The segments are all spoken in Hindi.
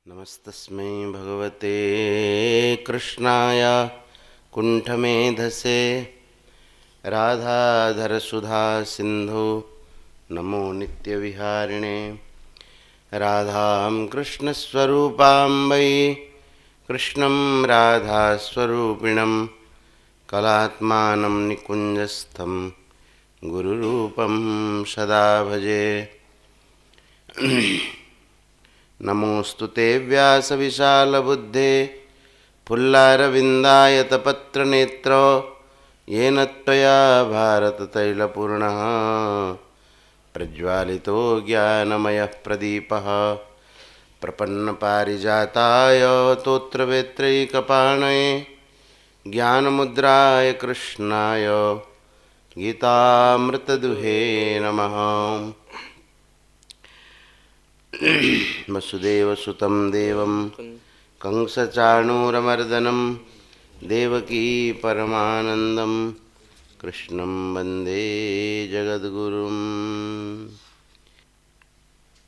नमस्तस्मै भगवते कृष्णाय कुण्ठमेधसे राधाधरसुधा सिन्धु नमो नित्यविहारिणे। राधां कृष्णस्वरूपां वै कृष्णं राधास्वरूपिणं कलात्मानं निकुञ्जस्थं गुरुरूपं सदा भजे। नमोऽस्तु ते व्यासविशालबुद्धे फुल्लारविन्दायतपत्रनेत्र येन त्वया भारततैलपूर्णः प्रज्वालितो ज्ञानमयः प्रदीपः प्रपन्नपारिजाताय तोत्रवेत्रैकपाणये ज्ञानमुद्राय कृष्णाय गीतामृतदुहे नमः। वसुदेवसुतं देवं कंसचाणूरमर्दनं देवकी परमानंदं कृष्णं वंदे जगद्गुरुं।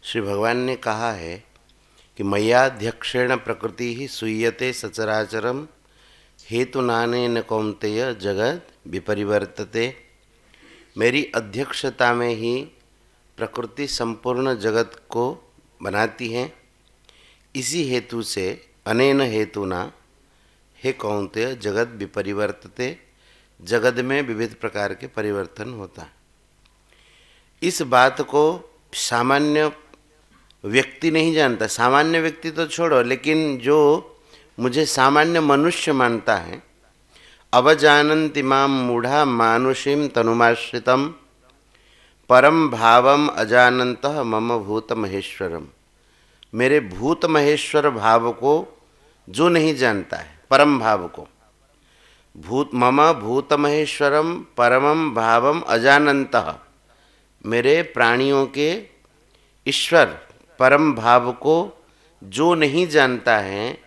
श्री भगवान ने कहा है कि मय्याध्यक्षेण प्रकृति ही सूयते सचराचरम हेतु नानेन कौन्तेय जगत विपरिवर्तते। मेरी अध्यक्षता में ही प्रकृति संपूर्ण जगत को बनाती हैं। इसी हेतु से अनेन हेतुना हे कौन्तेय जगत विपरिवर्तते, जगत में विविध प्रकार के परिवर्तन होता है। इस बात को सामान्य व्यक्ति नहीं जानता। सामान्य व्यक्ति तो छोड़ो, लेकिन जो मुझे सामान्य मनुष्य मानता है, अवजानन्ति मां मूढ़ा मानुषीं तनुमाश्रितम् परम भावम अजानन्तः मम भूत महेश्वरम। मेरे भूत महेश्वर भाव को जो नहीं जानता है, परम भाव को, मम भूत महेश्वरम परमम भावम अजानन्तः, मेरे प्राणियों के ईश्वर परम भाव को जो नहीं जानता है,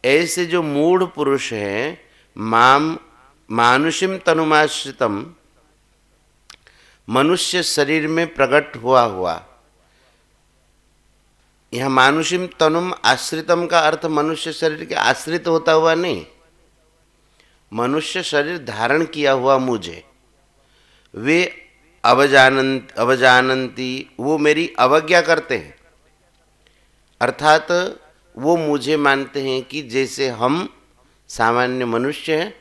ऐसे जो मूढ़ पुरुष हैं, माम मानुषिम तनुमाश्रितम, मनुष्य शरीर में प्रकट हुआ। यहाँ मानुषिम तनुम आश्रितम का अर्थ मनुष्य शरीर के आश्रित होता हुआ नहीं, मनुष्य शरीर धारण किया हुआ मुझे वे अवजानंती, वो मेरी अवज्ञा करते हैं। अर्थात वो मुझे मानते हैं कि जैसे हम सामान्य मनुष्य हैं,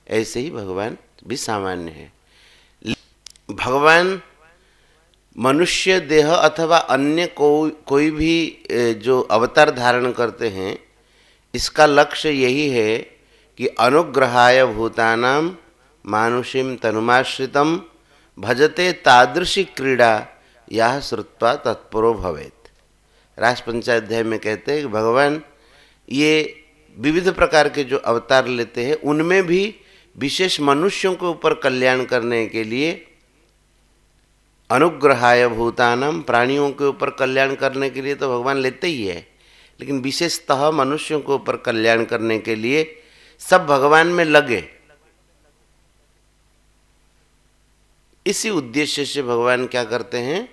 ऐसे ही भगवान भी सामान्य है। भगवान मनुष्य देह अथवा अन्य कोई भी जो अवतार धारण करते हैं, इसका लक्ष्य यही है कि अनुग्रहाय भूतानां मानुषीं तनुमाश्रितं भजते तादृशी क्रीड़ा यह श्रुत्वा तत्परो भवेत्। रास पंचाध्याय में कहते हैं कि भगवान ये विविध प्रकार के जो अवतार लेते हैं, उनमें भी विशेष मनुष्यों के ऊपर कल्याण करने के लिए, अनुग्रहाय भूतानाम, प्राणियों के ऊपर कल्याण करने के लिए तो भगवान लेते ही है, लेकिन विशेषतः मनुष्यों के ऊपर कल्याण करने के लिए सब भगवान में लगे। इसी उद्देश्य से भगवान क्या करते हैं,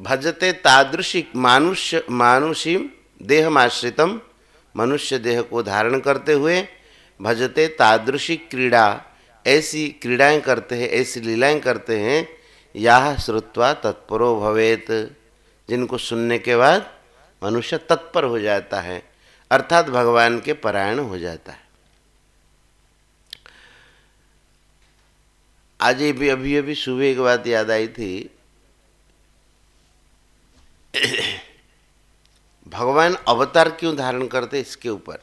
भजते तादृशी मानुषी देहमाश्रितम, मनुष्य देह को धारण करते हुए भजते तादृशी क्रीड़ा, ऐसी क्रीड़ाएं करते हैं, ऐसी लीलाएं करते हैं, यह श्रुत्वा तत्परो भवेत, जिनको सुनने के बाद मनुष्य तत्पर हो जाता है, अर्थात भगवान के परायण हो जाता है। आज भी अभी सुबह एक बात याद आई थी। भगवान अवतार क्यों धारण करते, इसके ऊपर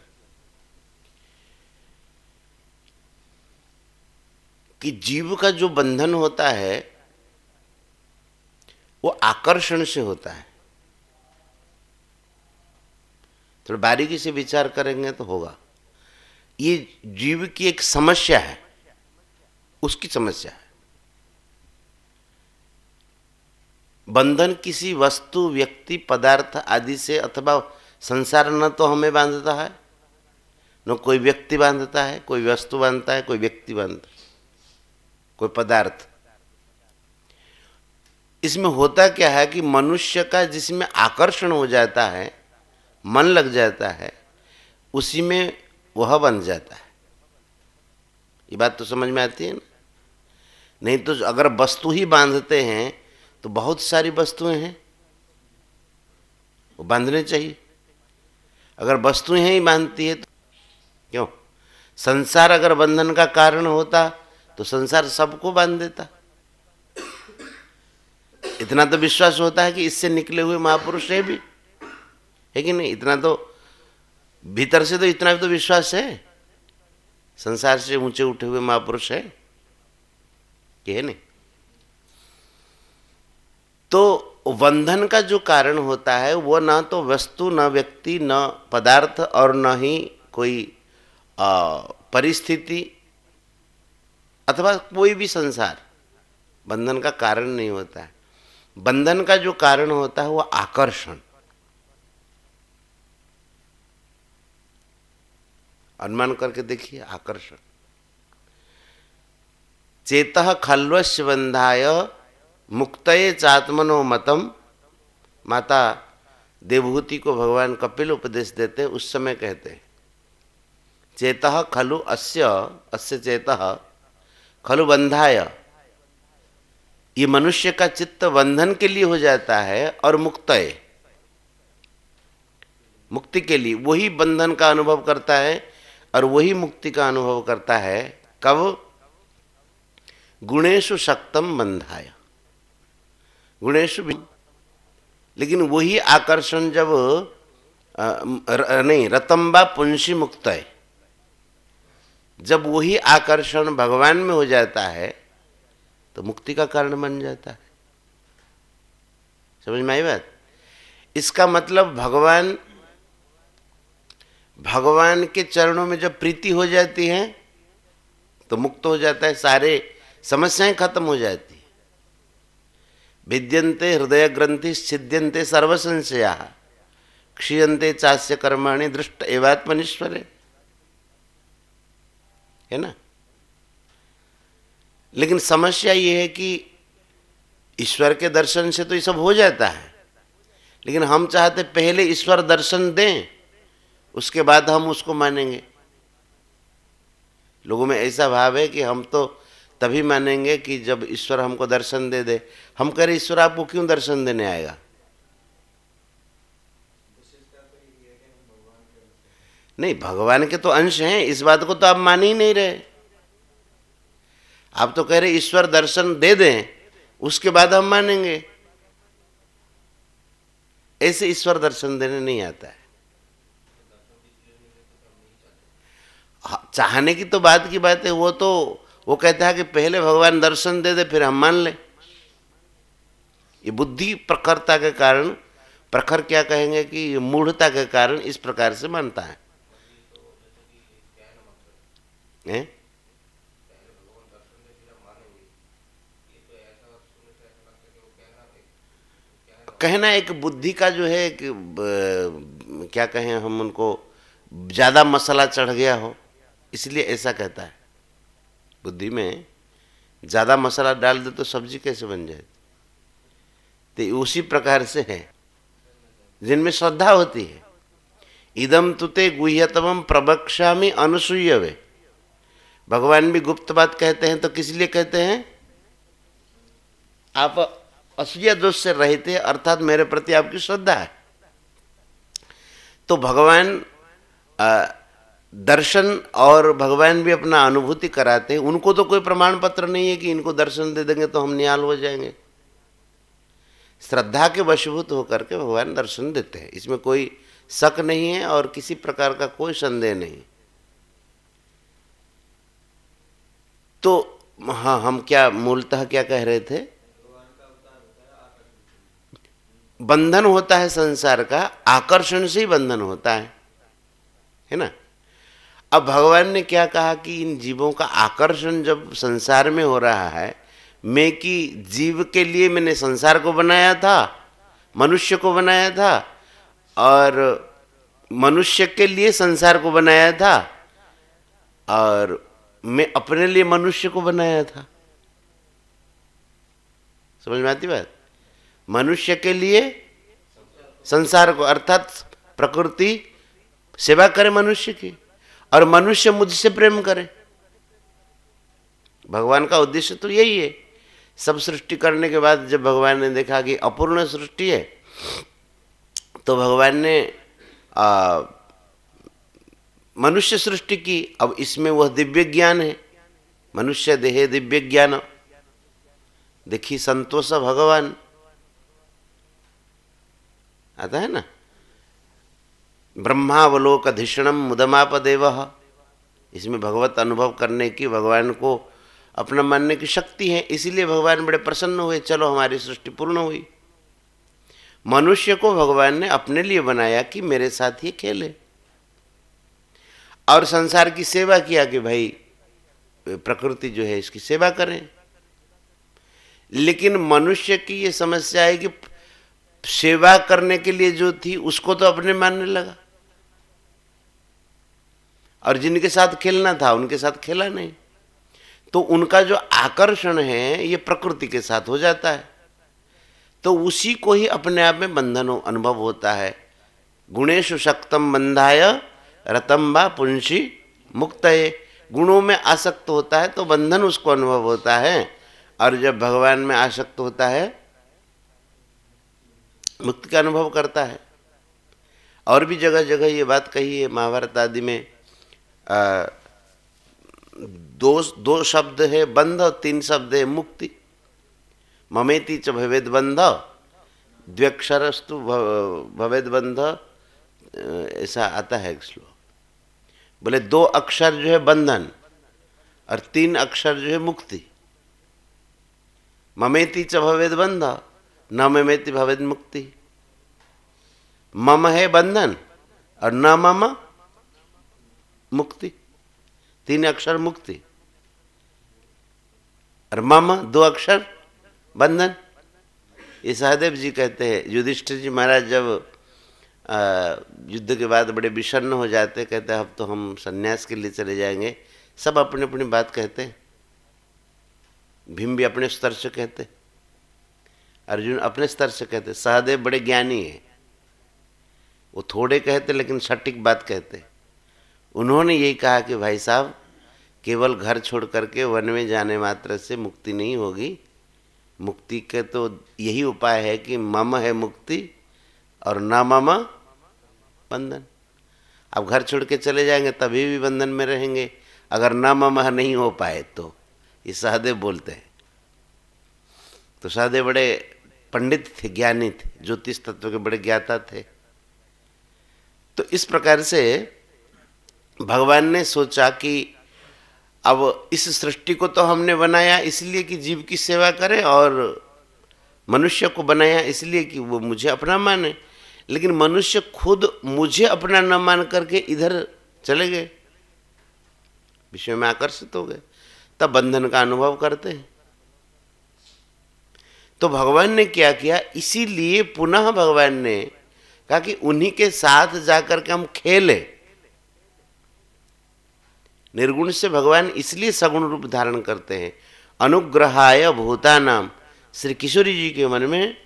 कि जीव का जो बंधन होता है वो आकर्षण से होता है। थोड़ा बारीकी से विचार करेंगे तो होगा। ये जीव की एक समस्या है, उसकी समस्या है। बंधन किसी वस्तु, व्यक्ति, पदार्थ आदि से, अथवा संसार न तो हमें बांधता है, न कोई व्यक्ति बांधता है, कोई वस्तु बांधता है, कोई व्यक्ति बांधता है, कोई पदार्थ। इसमें होता क्या है कि मनुष्य का जिसमें आकर्षण हो जाता है, मन लग जाता है उसी में वह बन जाता है। ये बात तो समझ में आती है ना? नहीं तो अगर वस्तु ही बांधते हैं तो बहुत सारी वस्तुएं हैं, वो बांधने चाहिए। अगर वस्तुएं ही बांधती है तो क्यों? संसार अगर बंधन का कारण होता तो संसार सबको बांध देता। इतना तो विश्वास होता है कि इससे निकले हुए महापुरुष है भी, है कि नहीं? इतना तो भीतर से तो इतना भी तो विश्वास है, संसार से ऊंचे उठे हुए महापुरुष है कि है नहीं? तो बंधन का जो कारण होता है वो ना तो वस्तु, न व्यक्ति, न पदार्थ और न ही कोई परिस्थिति अथवा कोई भी संसार बंधन का कारण नहीं होता है। बंधन का जो कारण होता है वो आकर्षण। अनुमान करके देखिए, आकर्षण। चेतः खल्वस्य बंधाय मुक्तये चात्मनो मतम। माता देवहूति को भगवान कपिल उपदेश देते, उस समय कहते हैं चेतः खलु अस्य अस्य चेतः खलु बंधाय। ये मनुष्य का चित्त बंधन के लिए हो जाता है और मुक्तये, मुक्ति के लिए। वही बंधन का अनुभव करता है और वही मुक्ति का अनुभव करता है। कब? गुणेषु शक्तम बंधाय, गुणेषु भी। लेकिन वही आकर्षण जब नहीं, रतम्बा पुंसी मुक्त है, जब वही आकर्षण भगवान में हो जाता है तो मुक्ति का कारण बन जाता है। समझ में आई बात? इसका मतलब भगवान के चरणों में जब प्रीति हो जाती है तो मुक्त हो जाता है, सारे समस्याएं खत्म हो जाती है। भिद्यन्ते हृदय ग्रंथि छिद्यन्ते सर्व संशया क्षीयन्ते चास्य कर्माणि दृष्ट एवात्मनीश्वरे, है ना? लेकिन समस्या ये है कि ईश्वर के दर्शन से तो ये सब हो जाता है, लेकिन हम चाहते पहले ईश्वर दर्शन दें, उसके बाद हम उसको मानेंगे। लोगों में ऐसा भाव है कि हम तो तभी मानेंगे कि जब ईश्वर हमको दर्शन दे दे। हम कह रहे ईश्वर आपको क्यों दर्शन देने आएगा? नहीं, भगवान के तो अंश हैं, इस बात को तो आप मान ही नहीं रहे। आप तो कह रहे ईश्वर दर्शन दे दें उसके बाद हम मानेंगे। ऐसे ईश्वर दर्शन देने नहीं आता है। चाहने की तो बात की बात है, वो कहता है कि पहले भगवान दर्शन दे दे फिर हम मान लें। ये बुद्धि प्रखरता के कारण, प्रखर क्या कहेंगे कि मूढ़ता के कारण इस प्रकार से मानता है। कहना एक बुद्धि का जो है कि क्या कहें हम उनको, ज्यादा मसाला चढ़ गया हो इसलिए ऐसा कहता है। बुद्धि में ज्यादा मसाला डाल दे तो सब्जी कैसे बन जाए? तो उसी प्रकार से है जिनमें श्रद्धा होती है। इदम तुते गुह्यतमम प्रवक्ष्यामि अनुसूयवे। भगवान भी गुप्त बात कहते हैं तो किस लिए कहते हैं? आप असूया दोष से रहित हैं, अर्थात मेरे प्रति आपकी श्रद्धा है। तो भगवान दर्शन और भगवान भी अपना अनुभूति कराते हैं। उनको तो कोई प्रमाण पत्र नहीं है कि इनको दर्शन दे देंगे तो हम निहाल हो जाएंगे। श्रद्धा के वशीभूत होकर के भगवान दर्शन देते हैं, इसमें कोई शक नहीं है और किसी प्रकार का कोई संदेह नहीं। तो हाँ, हम क्या मूलतः क्या कह रहे थे? बंधन होता है संसार का, आकर्षण से ही बंधन होता है ना? अब भगवान ने क्या कहा कि इन जीवों का आकर्षण जब संसार में हो रहा है, मैं कि जीव के लिए मैंने संसार को बनाया था, मनुष्य को बनाया था, और मनुष्य के लिए संसार को बनाया था, और मैं अपने लिए मनुष्य को बनाया था। समझ में आती बात? मनुष्य के लिए संसार को, अर्थात प्रकृति सेवा करे मनुष्य की और मनुष्य मुझसे प्रेम करे। भगवान का उद्देश्य तो यही है। सब सृष्टि करने के बाद जब भगवान ने देखा कि अपूर्ण सृष्टि है, तो भगवान ने मनुष्य सृष्टि की। अब इसमें वह दिव्य ज्ञान है, मनुष्य देहे दिव्य ज्ञान, देखी संतोष भगवान आता है ना, ब्रह्मावलोकधिषणम मुदमापदेव। इसमें भगवत अनुभव करने की, भगवान को अपना मानने की शक्ति है, इसीलिए भगवान बड़े प्रसन्न हुए, चलो हमारी सृष्टि पूर्ण हुई। मनुष्य को भगवान ने अपने लिए बनाया कि मेरे साथ ये खेले, और संसार की सेवा किया कि भाई प्रकृति जो है इसकी सेवा करें। लेकिन मनुष्य की ये समस्या है कि सेवा करने के लिए जो थी उसको तो अपने मानने लगा, और जिनके साथ खेलना था उनके साथ खेला नहीं। तो उनका जो आकर्षण है ये प्रकृति के साथ हो जाता है, तो उसी को ही अपने आप में बंधन अनुभव होता है। गुणेषु शक्तम बंधाय रतम वा पुंसी मुक्तये। गुणों में आसक्त होता है तो बंधन उसको अनुभव होता है, और जब भगवान में आसक्त होता है मुक्ति का अनुभव करता है। और भी जगह जगह ये बात कही है, महाभारत आदि में दो शब्द है बंध, तीन शब्द है मुक्ति। ममेति च भवेद बंध, द्व्यक्षरस्तु भवेद बंध, ऐसा आता है एक श्लोक। बोले दो अक्षर जो है बंधन और तीन अक्षर जो है मुक्ति। ममेति च भवेद बंध, न ममेति भवेद मुक्ति। मम है बंधन और न मम मुक्ति, तीन अक्षर मुक्ति, और मम दो अक्षर बंधन। ये सहदेव जी कहते हैं, युधिष्ठिर जी महाराज जब युद्ध के बाद बड़े विषन्न हो जाते, कहते हैं अब तो हम सन्यास के लिए चले जाएंगे। सब अपनी अपनी बात कहते हैं, भीम भी अपने स्तर से कहते, अर्जुन अपने स्तर से कहते। सहदेव बड़े ज्ञानी हैं, वो थोड़े कहते लेकिन सटीक बात कहते। उन्होंने यही कहा कि भाई साहब, केवल घर छोड़ करके वन में जाने मात्र से मुक्ति नहीं होगी। मुक्ति के तो यही उपाय है कि मम है मुक्ति और न मम बंधन। अब घर छोड़ के चले जाएंगे तभी भी बंधन में रहेंगे, अगर न मम नहीं हो पाए तो। ये सहदेव बोलते हैं। तो सहदेव बड़े पंडित थे, ज्ञानी थे, ज्योतिष तत्व के बड़े ज्ञाता थे। तो इस प्रकार से भगवान ने सोचा कि अब इस सृष्टि को तो हमने बनाया इसलिए कि जीव की सेवा करे, और मनुष्य को बनाया इसलिए कि वो मुझे अपना माने। लेकिन मनुष्य खुद मुझे अपना न मान करके इधर चले गए, विषय में आकर्षित हो गए, तब बंधन का अनुभव करते हैं। तो भगवान ने क्या किया, इसीलिए पुनः भगवान ने कहा कि उन्हीं के साथ जाकर के हम खेले। निर्गुण से भगवान इसलिए सगुण रूप धारण करते हैं। अनुग्रहाय भूतानाम, श्री किशोरी जी के मन में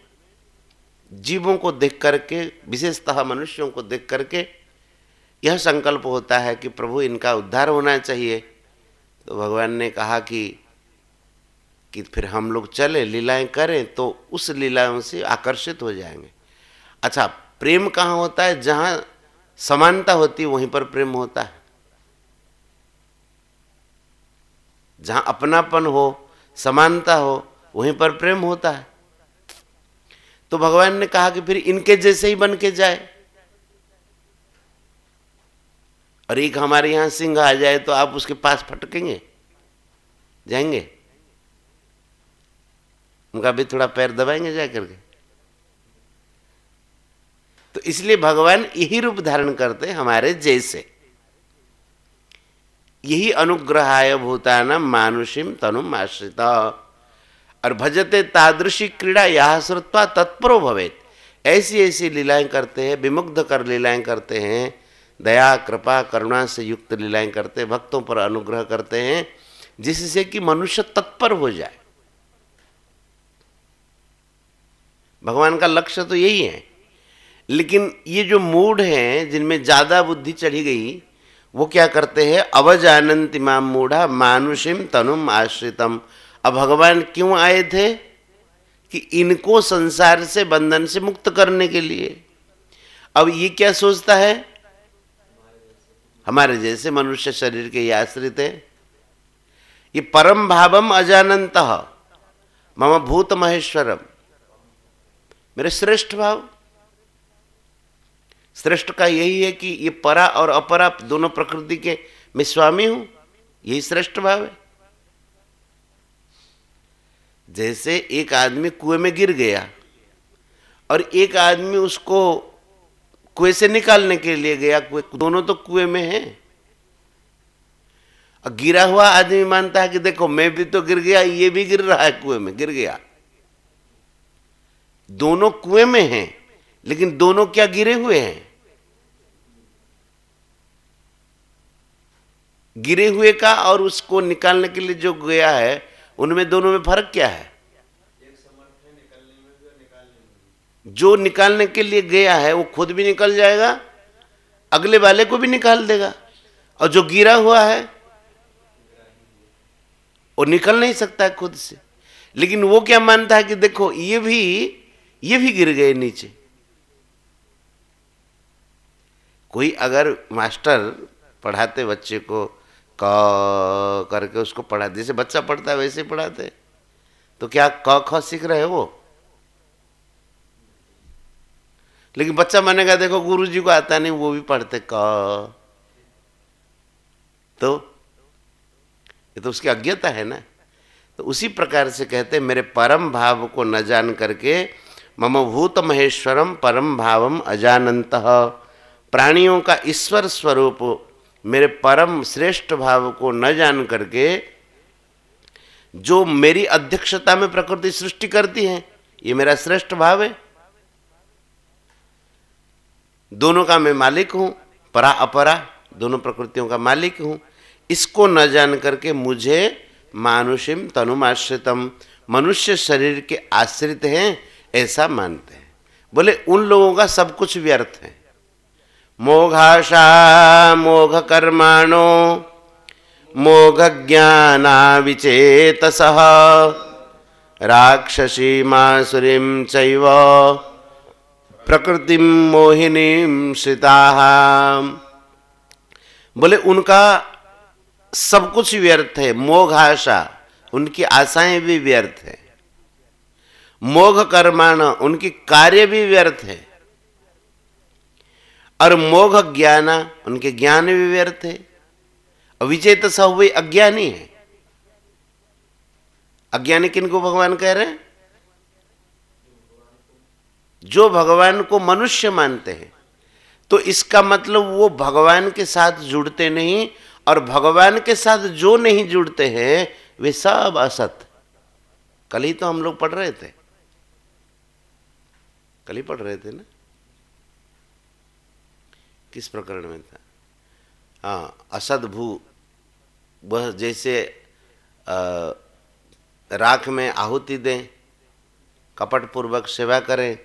जीवों को देख करके, विशेषतः मनुष्यों को देख करके यह संकल्प होता है कि प्रभु इनका उद्धार होना चाहिए। तो भगवान ने कहा कि फिर हम लोग चले लीलाएं करें, तो उस लीलाओं से आकर्षित हो जाएंगे। अच्छा, प्रेम कहाँ होता है? जहाँ समानता होती है वहीं पर प्रेम होता है। जहाँ अपनापन हो, समानता हो, वहीं पर प्रेम होता है। तो भगवान ने कहा कि फिर इनके जैसे ही बन के जाए, और एक हमारे यहां सिंह आ जाए तो आप उसके पास फटकेंगे, जाएंगे, उनका भी थोड़ा पैर दबाएंगे जाकर के। तो इसलिए भगवान यही रूप धारण करते हमारे जैसे। यही अनुग्रहाय भूतानां मानुषीम तनुम आश्रिता। और भजते तादृशी क्रीड़ा यह श्रुत्वा तत्परो भवेत्। ऐसी ऐसी लीलाएं करते हैं, विमुग्ध कर लीलाएं करते हैं, दया कृपा करुणा से युक्त लीलाएं करते हैं, भक्तों पर अनुग्रह करते हैं, जिससे कि मनुष्य तत्पर हो जाए। भगवान का लक्ष्य तो यही है। लेकिन ये जो मूढ़ हैं जिनमें ज्यादा बुद्धि चढ़ी गई, वो क्या करते हैं, अवजानन्ति माम मूढ़ा मानुषिम तनुम आश्रितम। अब भगवान क्यों आए थे कि इनको संसार से, बंधन से मुक्त करने के लिए। अब ये क्या सोचता है, हमारे जैसे मनुष्य शरीर के ये आश्रित है। ये परम भावम अजानन्तः मम भूत महेश्वरम, मेरे श्रेष्ठ भाव। श्रेष्ठ का यही है कि ये परा और अपरा दोनों प्रकृति के मैं स्वामी हूं, यही श्रेष्ठ भाव है। जैसे एक आदमी कुएं में गिर गया और एक आदमी उसको कुएं से निकालने के लिए गया, दोनों तो कुएं में हैं। गिरा हुआ आदमी मानता है कि देखो मैं भी तो गिर गया, ये भी गिर रहा है, कुएं में गिर गया। दोनों कुएं में हैं, लेकिन दोनों क्या गिरे हुए हैं? गिरे हुए का और उसको निकालने के लिए जो गया है, उनमें दोनों में फर्क क्या है? जो निकालने के लिए गया है वो खुद भी निकल जाएगा, अगले वाले को भी निकाल देगा, और जो गिरा हुआ है वो निकल नहीं सकता है खुद से। लेकिन वो क्या मानता है कि देखो ये भी गिर गए नीचे। कोई अगर मास्टर पढ़ाते बच्चे को क करके उसको पढ़ा, जैसे बच्चा पढ़ता है वैसे पढ़ाते, तो क्या क ख सीख रहे हो वो? लेकिन बच्चा मानेगा देखो गुरुजी को आता नहीं, वो भी पढ़ते क, तो ये तो उसकी अज्ञता है ना। तो उसी प्रकार से कहते मेरे परम भाव को न जान करके, मम भूत महेश्वरम परम भावम अजानन्तः, प्राणियों का ईश्वर स्वरूप मेरे परम श्रेष्ठ भाव को न जान करके, जो मेरी अध्यक्षता में प्रकृति सृष्टि करती है, ये मेरा श्रेष्ठ भाव है। दोनों का मैं मालिक हूं, परा अपरा दोनों प्रकृतियों का मालिक हूं। इसको न जान करके मुझे मानुषिम तनुमाश्रितम, मनुष्य शरीर के आश्रित हैं, ऐसा मानते हैं। बोले उन लोगों का सब कुछ व्यर्थ है। मोघाशा मोघ कर्माणो मोघ ज्ञाना विचेतसः राक्षसी मासुरीं चैव प्रकृतिम मोहिनीं श्रिताः। बोले उनका सब कुछ व्यर्थ है। मोघ आशा, उनकी आशाएं भी व्यर्थ है। मोघ कर्माण, उनकी कार्य भी व्यर्थ है। और मोघ ज्ञान, उनके ज्ञान भी व्यर्थ है। विचेत स हुए अज्ञानी है। अज्ञानी किनको भगवान कह रहे हैं? जो भगवान को मनुष्य मानते हैं। तो इसका मतलब वो भगवान के साथ जुड़ते नहीं, और भगवान के साथ जो नहीं जुड़ते हैं वे सब असत। कल ही तो हम लोग पढ़ रहे थे, कल ही पढ़ रहे थे ना, किस प्रकरण में था? हाँ, असद भू, वह जैसे राख में आहुति दें, कपट पूर्वक सेवा करें,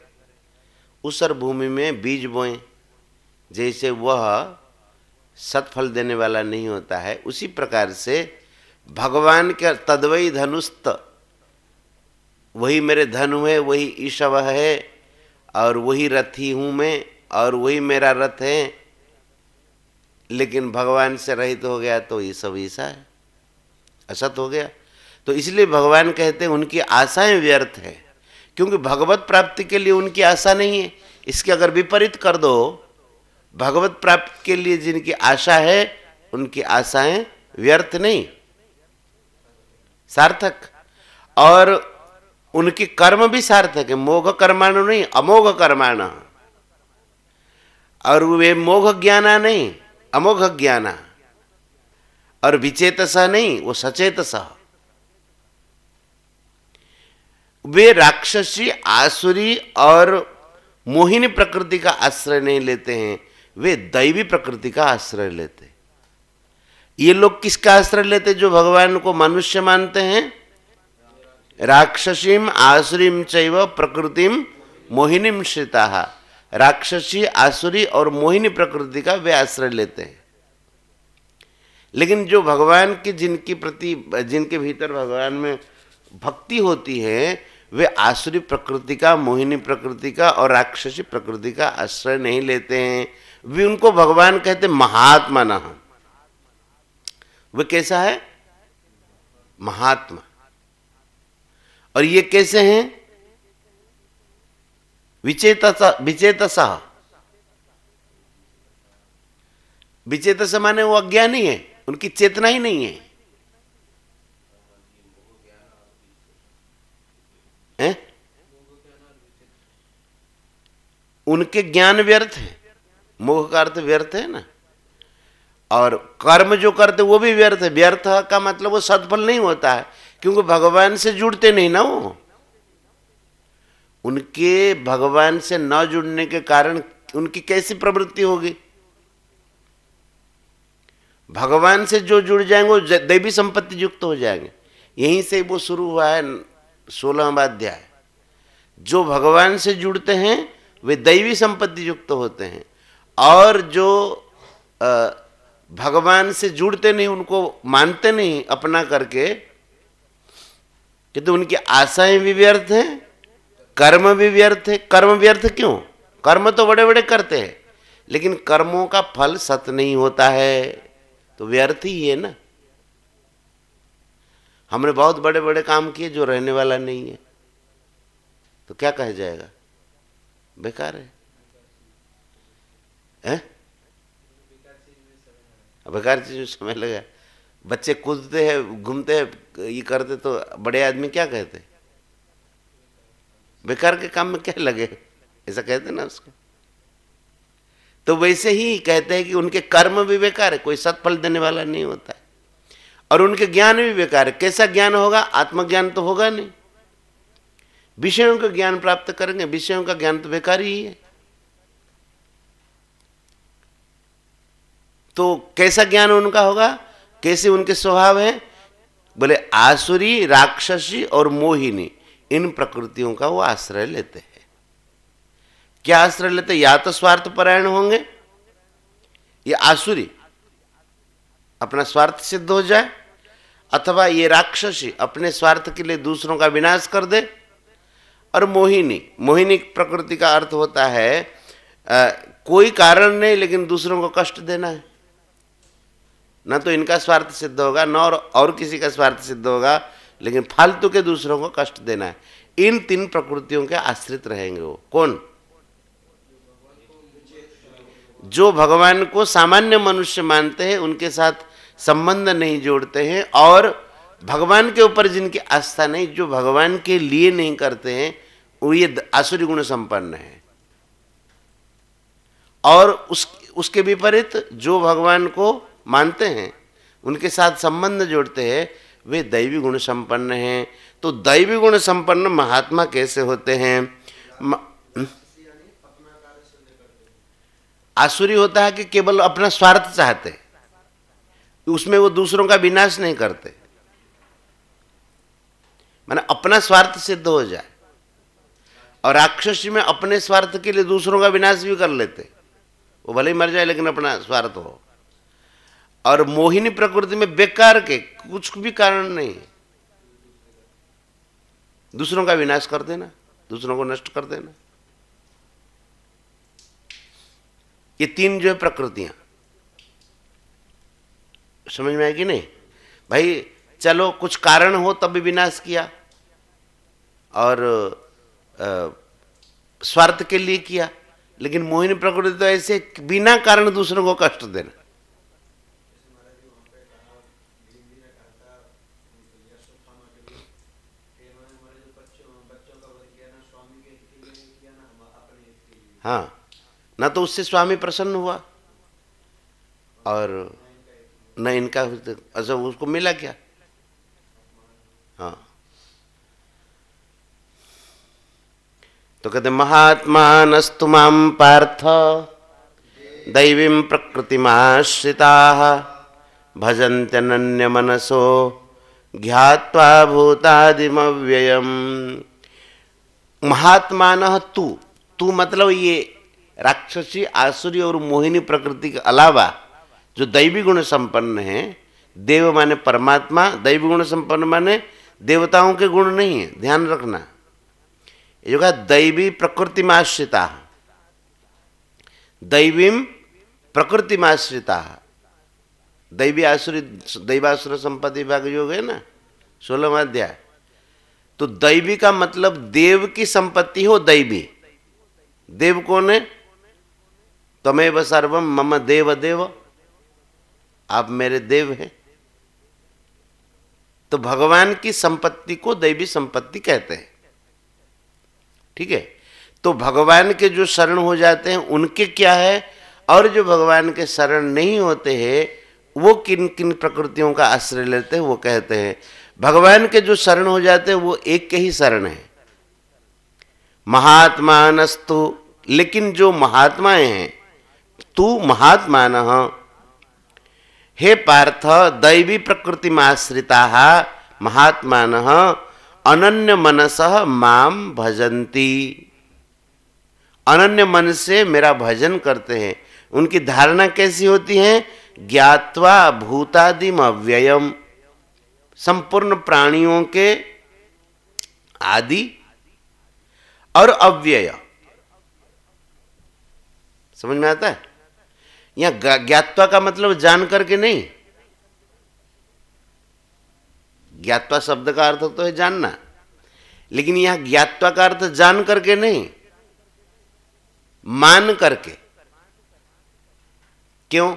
उसर भूमि में बीज बोएं, जैसे वह सत्फल देने वाला नहीं होता है, उसी प्रकार से भगवान के तद्वई धनुस्त, वही मेरे धनु है, वही ईशव है, और वही रथी हूँ मैं, और वही मेरा रथ है। लेकिन भगवान से रहित हो गया तो ये सब ईसा है, असत हो गया। तो इसलिए भगवान कहते हैं उनकी आशाएं व्यर्थ है, क्योंकि भगवत प्राप्ति के लिए उनकी आशा नहीं है। इसके अगर विपरीत कर दो, भगवत प्राप्ति के लिए जिनकी आशा है उनकी आशाएं व्यर्थ नहीं, सार्थक, और उनके कर्म भी सार्थक है। मोघ कर्माणु नहीं, अमोघ कर्माण, और वे मोघ ज्ञाना नहीं, अमोघ ज्ञाना, और विचेतसा नहीं, वो सचेतसा। वे राक्षसी, आसुरी और मोहिनी प्रकृति का आश्रय नहीं लेते हैं, वे दैवी प्रकृति का आश्रय लेते। ये लोग किसका आश्रय लेते? जो भगवान को मनुष्य मानते हैं। राक्षसीम आसुरीम चैव प्रकृतिम मोहिनीम श्रिताः, राक्षसी, आसुरी और मोहिनी प्रकृति का वे आश्रय लेते हैं। लेकिन जो भगवान की जिनके भीतर भगवान में भक्ति होती है, वे आसुरी प्रकृति का, मोहिनी प्रकृति का और राक्षसी प्रकृति का आश्रय नहीं लेते हैं। वे उनको भगवान कहते महात्मा न। वे कैसा है? महात्मा। और ये कैसे हैं? विचेतसा। विचेतसा माने वो अज्ञानी है, उनकी चेतना ही नहीं है, हैं? उनके ज्ञान व्यर्थ है। मोह का अर्थ व्यर्थ है ना। और कर्म जो करते वो भी व्यर्थ है। व्यर्थ का मतलब वो सदफल नहीं होता है, क्योंकि भगवान से जुड़ते नहीं ना वो। उनके भगवान से न जुड़ने के कारण उनकी कैसी प्रवृत्ति होगी? भगवान से जो जुड़ जाएंगे वो दैवी संपत्ति युक्त हो जाएंगे। यहीं से वो शुरू हुआ है 16वां अध्याय। जो भगवान से जुड़ते हैं वे दैवी संपत्ति युक्त होते हैं, और जो भगवान से जुड़ते नहीं, उनको मानते नहीं अपना करके, कि तो उनकी आशाएं भी व्यर्थ हैं, कर्म भी व्यर्थ है। कर्म व्यर्थ क्यों? कर्म तो बड़े बड़े करते हैं, लेकिन कर्मों का फल सत नहीं होता है, तो व्यर्थ ही है ना। हमने बहुत बड़े बड़े काम किए जो रहने वाला नहीं है, तो क्या कहा जाएगा? बेकार है, हैं? बेकार चीज में समय लगा। बच्चे कूदते हैं, घूमते हैं, ये करते, तो बड़े आदमी क्या कहते? बेकार के काम में क्या लगे, ऐसा कहते ना उसको। तो वैसे ही कहते हैं कि उनके कर्म भी बेकार है, कोई सत्फल देने वाला नहीं होता है, और उनके ज्ञान भी बेकार है। कैसा ज्ञान होगा? आत्मज्ञान तो होगा नहीं। विषयों का ज्ञान प्राप्त करेंगे, विषयों का ज्ञान तो बेकार ही है। तो कैसा ज्ञान उनका होगा? कैसे उनके स्वभाव है? बोले आसुरी, राक्षसी और मोहिनी, इन प्रकृतियों का वो आश्रय लेते हैं। क्या आश्रय लेते? या तो स्वार्थ परायण होंगे, ये आसुरी अपना स्वार्थ सिद्ध हो जाए, अथवा ये राक्षसी अपने स्वार्थ के लिए दूसरों का विनाश कर दे, और मोहिनी, मोहिनी प्रकृति का अर्थ होता है कोई कारण नहीं लेकिन दूसरों को कष्ट देना है। ना तो इनका स्वार्थ सिद्ध होगा, न और किसी का स्वार्थ सिद्ध होगा, लेकिन फालतू के दूसरों को कष्ट देना है। इन तीन प्रकृतियों के आश्रित रहेंगे वो। कौन? जो भगवान को सामान्य मनुष्य मानते हैं, उनके साथ संबंध नहीं जोड़ते हैं, और भगवान के ऊपर जिनकी आस्था नहीं, जो भगवान के लिए नहीं करते हैं, वो ये आसुरी गुण संपन्न है। और उसके विपरीत जो भगवान को मानते हैं, उनके साथ संबंध जोड़ते हैं, वे दैवी गुण संपन्न हैं। तो दैवी गुण संपन्न महात्मा कैसे होते हैं? आसुरी होता है कि केवल अपना स्वार्थ चाहते, उसमें वो दूसरों का विनाश नहीं करते, माने अपना स्वार्थ सिद्ध हो जाए। और राक्षसी में अपने स्वार्थ के लिए दूसरों का विनाश भी कर लेते, वो भले ही मर जाए लेकिन अपना स्वार्थ हो। और मोहिनी प्रकृति में बेकार के कुछ भी कारण नहीं, दूसरों का विनाश कर देना, दूसरों को नष्ट कर देना। ये तीन जो है प्रकृतियां, समझ में आएगी नहीं भाई? चलो कुछ कारण हो तब भी विनाश किया, और स्वार्थ के लिए किया, लेकिन मोहिनी प्रकृति तो ऐसे बिना कारण दूसरों को कष्ट देना। हाँ, ना तो उससे स्वामी प्रसन्न हुआ, और न इनका, अच्छा उसको मिला क्या? हाँ, तो कहते महात्मानस्तु मां पार्थ दैवीं प्रकृतिमाश्रिताः भजन्त्यनन्य मनसो ज्ञात्वा भूतादिमव्ययम्। महात्मानः तू मतलब ये राक्षसी, आसुरी और मोहिनी प्रकृति के अलावा जो दैवी गुण संपन्न है, देव माने परमात्मा, दैवी गुण संपन्न माने देवताओं के गुण नहीं है, ध्यान रखना। ये जो कहा दैवी प्रकृति में आश्रिता, दैवीम प्रकृति में आश्रिता, दैवी आसुरी, दैवासुर संपत्ति विभाग योग है ना 16वां अध्याय। तो दैवी का मतलब देव की संपत्ति हो, दैवी। देव कौन है? तमेव सर्वम मम देव देव, आप मेरे देव हैं। तो भगवान की संपत्ति को दैवी संपत्ति कहते हैं, ठीक है। तो भगवान के जो शरण हो जाते हैं उनके क्या है, और जो भगवान के शरण नहीं होते हैं वो किन किन प्रकृतियों का आश्रय लेते हैं, वो कहते हैं। भगवान के जो शरण हो जाते हैं वो एक के ही शरण है, महात्मानस्तु। लेकिन जो महात्माएं हैं, तू महात्मानः, हे पार्थ, दैवी प्रकृति में आश्रिता महात्मानः अनन्य मनसः माम भजन्ति, अनन्य मन से मेरा भजन करते हैं। उनकी धारणा कैसी होती है? ज्ञात्वा भूतादिम अव्ययम, संपूर्ण प्राणियों के आदि और अव्यय। समझ में आता है? यहां ज्ञात्वा का मतलब जान करके नहीं, ज्ञात्वा शब्द का अर्थ तो है जानना, लेकिन यहां ज्ञात्वा का अर्थ जान करके नहीं, मान करके। क्यों?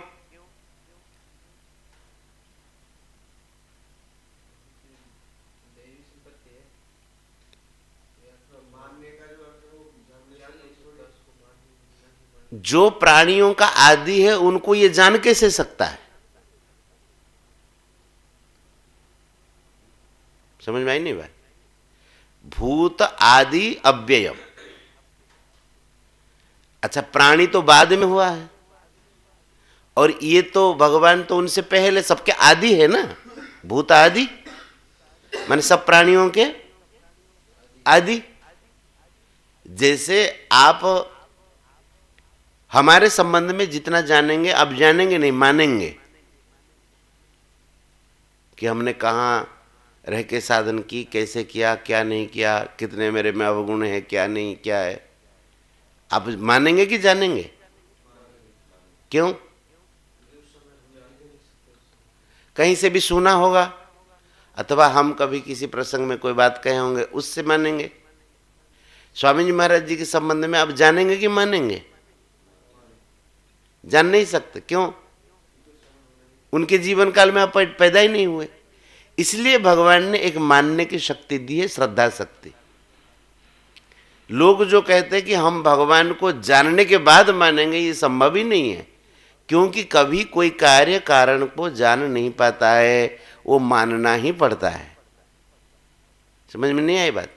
जो प्राणियों का आदि है उनको ये जान कैसे सकता है? समझ में आई नहीं भाई? भूत आदि अव्ययम। अच्छा, प्राणी तो बाद में हुआ है, और ये तो भगवान तो उनसे पहले सबके आदि है ना। भूत आदि माने सब प्राणियों के आदि। जैसे आप हमारे संबंध में जितना जानेंगे, अब जानेंगे नहीं, मानेंगे कि हमने कहाँ रह के साधन की, कैसे किया, क्या नहीं किया, कितने मेरे में अवगुण है, क्या नहीं, क्या है। आप मानेंगे कि जानेंगे? क्यों? कहीं से भी सुना होगा, अथवा हम कभी किसी प्रसंग में कोई बात कहे होंगे, उससे मानेंगे। स्वामी जी महाराज जी के संबंध में आप जानेंगे कि मानेंगे? जान नहीं सकते। क्यों? उनके जीवन काल में आप पैदा ही नहीं हुए। इसलिए भगवान ने एक मानने की शक्ति दी है, श्रद्धा शक्ति। लोग जो कहते हैं कि हम भगवान को जानने के बाद मानेंगे, ये संभव ही नहीं है, क्योंकि कभी कोई कार्य कारण को जान नहीं पाता है, वो मानना ही पड़ता है। समझ में नहीं आई बात?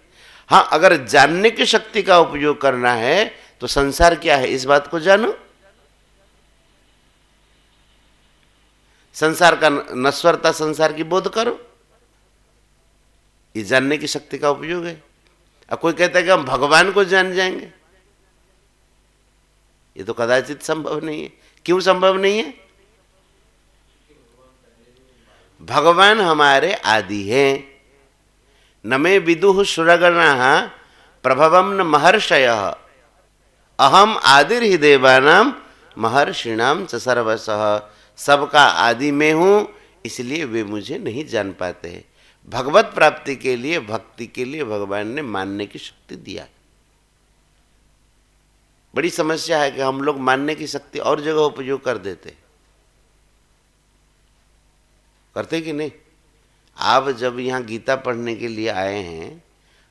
हाँ, अगर जानने की शक्ति का उपयोग करना है तो संसार क्या है इस बात को जानो। संसार का नश्वरता, संसार की बोध करो, ये जानने की शक्ति का उपयोग है। अब कोई कहता है कि हम भगवान को जान जाएंगे, ये तो कदाचित संभव नहीं है। क्यों संभव नहीं है? भगवान हमारे आदि हैं। न मे विदुः सुरगणाः प्रभवं न महर्षयः, अहम आदिर ही देवानां महर्षिणां च सर्वशः। सबका आदि में हूं, इसलिए वे मुझे नहीं जान पाते। भगवत प्राप्ति के लिए, भक्ति के लिए भगवान ने मानने की शक्ति दिया। बड़ी समस्या है कि हम लोग मानने की शक्ति और जगह उपयोग कर देते। करते कि नहीं? आप जब यहाँ गीता पढ़ने के लिए आए हैं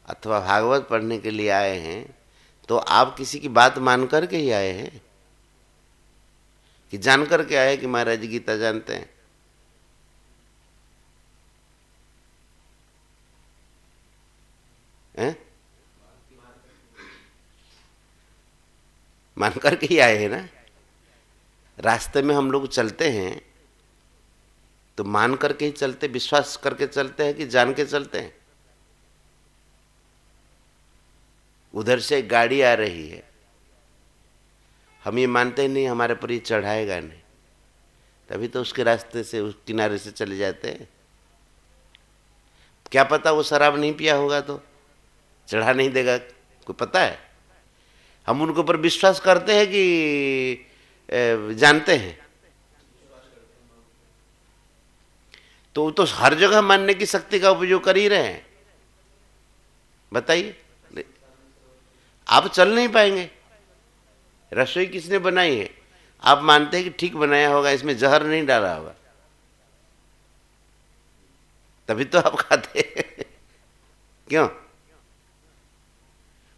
अथवा भागवत पढ़ने के लिए आए हैं, तो आप किसी की बात मान करके ही आए हैं कि जान करके आए कि महाराज जी गीता जानते हैं? हैं? मान करके ही आए हैं ना। रास्ते में हम लोग चलते हैं तो मान करके ही चलते, विश्वास करके चलते हैं कि जान के चलते हैं? उधर से गाड़ी आ रही है, हम ये मानते ही नहीं हमारे पर ये चढ़ाएगा नहीं, तभी तो उसके रास्ते से उस किनारे से चले जाते हैं। क्या पता वो शराब नहीं पिया होगा तो चढ़ा नहीं देगा, कोई पता है? हम उनके ऊपर विश्वास करते हैं कि जानते हैं? तो वो तो हर जगह मानने की शक्ति का उपयोग कर ही रहे हैं। बताइए, आप चल नहीं पाएंगे। रसोई किसने बनाई है? आप मानते हैं कि ठीक बनाया होगा, इसमें जहर नहीं डाला होगा, तभी तो आप खाते हैं। क्यों?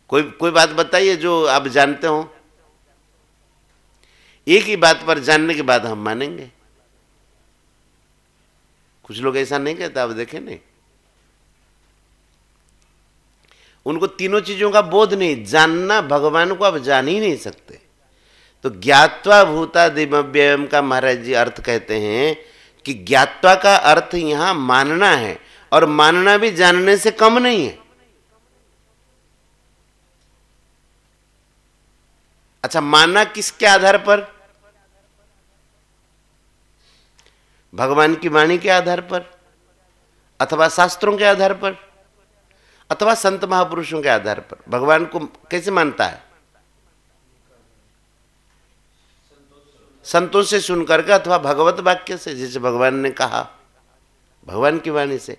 कोई बात बताइए जो आप जानते हो। एक ही बात पर जानने के बाद हम मानेंगे। कुछ लोग ऐसा नहीं कहते, आप देखें नहीं, उनको तीनों चीजों का बोध नहीं। जानना भगवान को आप जान ही नहीं सकते। तो ज्ञात्वा भूता दिव्यम का महाराज जी अर्थ कहते हैं कि ज्ञात्वा का अर्थ यहां मानना है, और मानना भी जानने से कम नहीं है। अच्छा, माना किसके आधार पर? भगवान की वाणी के आधार पर, अथवा शास्त्रों के आधार पर, अथवा संत महापुरुषों के आधार पर। भगवान को कैसे मानता है? संतों से सुनकर के, अथवा भगवत वाक्य से, जैसे भगवान ने कहा, भगवान की वाणी से।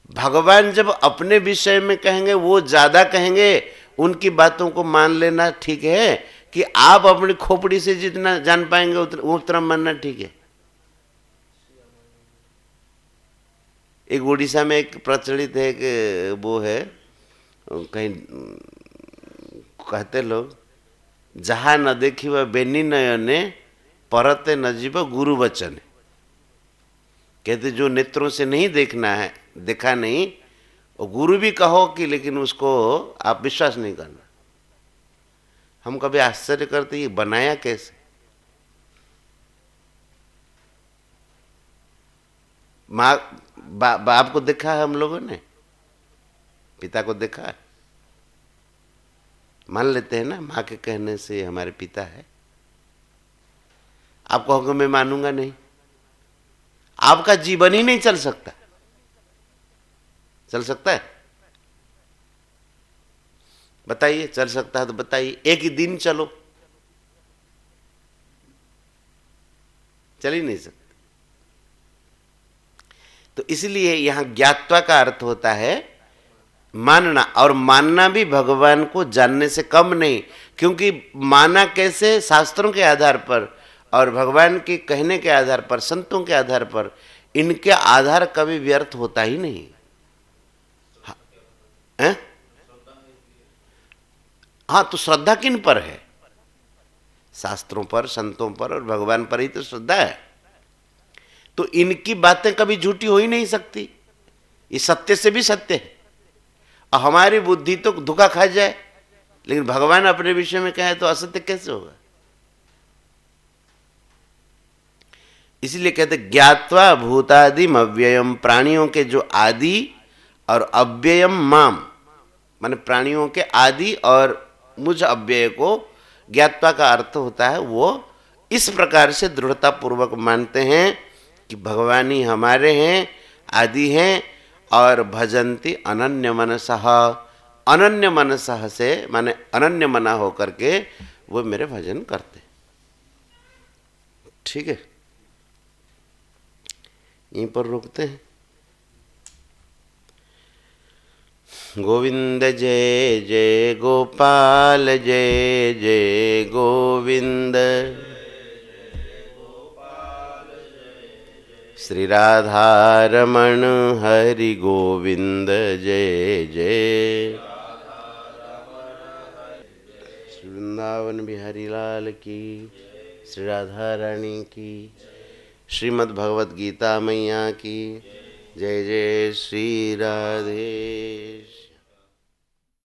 भगवान जब अपने विषय में कहेंगे वो ज्यादा कहेंगे, उनकी बातों को मान लेना ठीक है, कि आप अपनी खोपड़ी से जितना जान पाएंगे उतना मानना ठीक है। एक उड़ीसा में एक प्रचलित है कि वो है, कहीं कहते लोग, जहाँ न देखी वह बेनी नयने परते न जीव गुरु वचन। कहते जो नेत्रों से नहीं देखना है, देखा नहीं, और गुरु भी कहो कि, लेकिन उसको आप विश्वास नहीं करना। हम कभी आश्चर्य करते ये बनाया कैसे? माँ बाप को देखा है हम लोगों ने, पिता को देखा है, मान लेते हैं ना माँ के कहने से हमारे पिता है। आप कहोगे मैं मानूंगा नहीं, आपका जीवन ही नहीं चल सकता। चल सकता है? बताइए, चल सकता है तो बताइए, एक ही दिन चलो, चल ही नहीं सकते। तो इसलिए यहां ज्ञात्वा का अर्थ होता है मानना, और मानना भी भगवान को जानने से कम नहीं। क्योंकि माना कैसे? शास्त्रों के आधार पर, और भगवान के कहने के आधार पर, संतों के आधार पर। इनके आधार कभी व्यर्थ होता ही नहीं है? हाँ, तो श्रद्धा किन पर है? शास्त्रों पर, संतों पर और भगवान पर ही तो श्रद्धा है। तो इनकी बातें कभी झूठी हो ही नहीं सकती, ये सत्य से भी सत्य है। और हमारी बुद्धि तो धोखा खा जाए, लेकिन भगवान अपने विषय में कहे तो असत्य कैसे होगा? इसलिए कहते ज्ञात्वा भूतादिम अव्ययम, प्राणियों के जो आदि और अव्ययम माम, माने प्राणियों के आदि और मुझ अव्यय को ज्ञात्वा का अर्थ होता है वो इस प्रकार से दृढ़ता पूर्वक मानते हैं कि भगवान ही हमारे हैं, आदि हैं, और भजन्ति अनन्य मनसः, अनन्य मनसः से माने अनन्य मना होकर के वो मेरे भजन करते। ठीक है, यहीं पर रुकते हैं। गोविंद जय जय गोपाल, जय जय गोविंद। श्री राधारमण हरि गोविंद जय जय। श्री वृंदावन बिहारी लाल की, श्री राधा रानी की, श्रीमद् भगवद गीता मैया की जय जय। श्री राधे।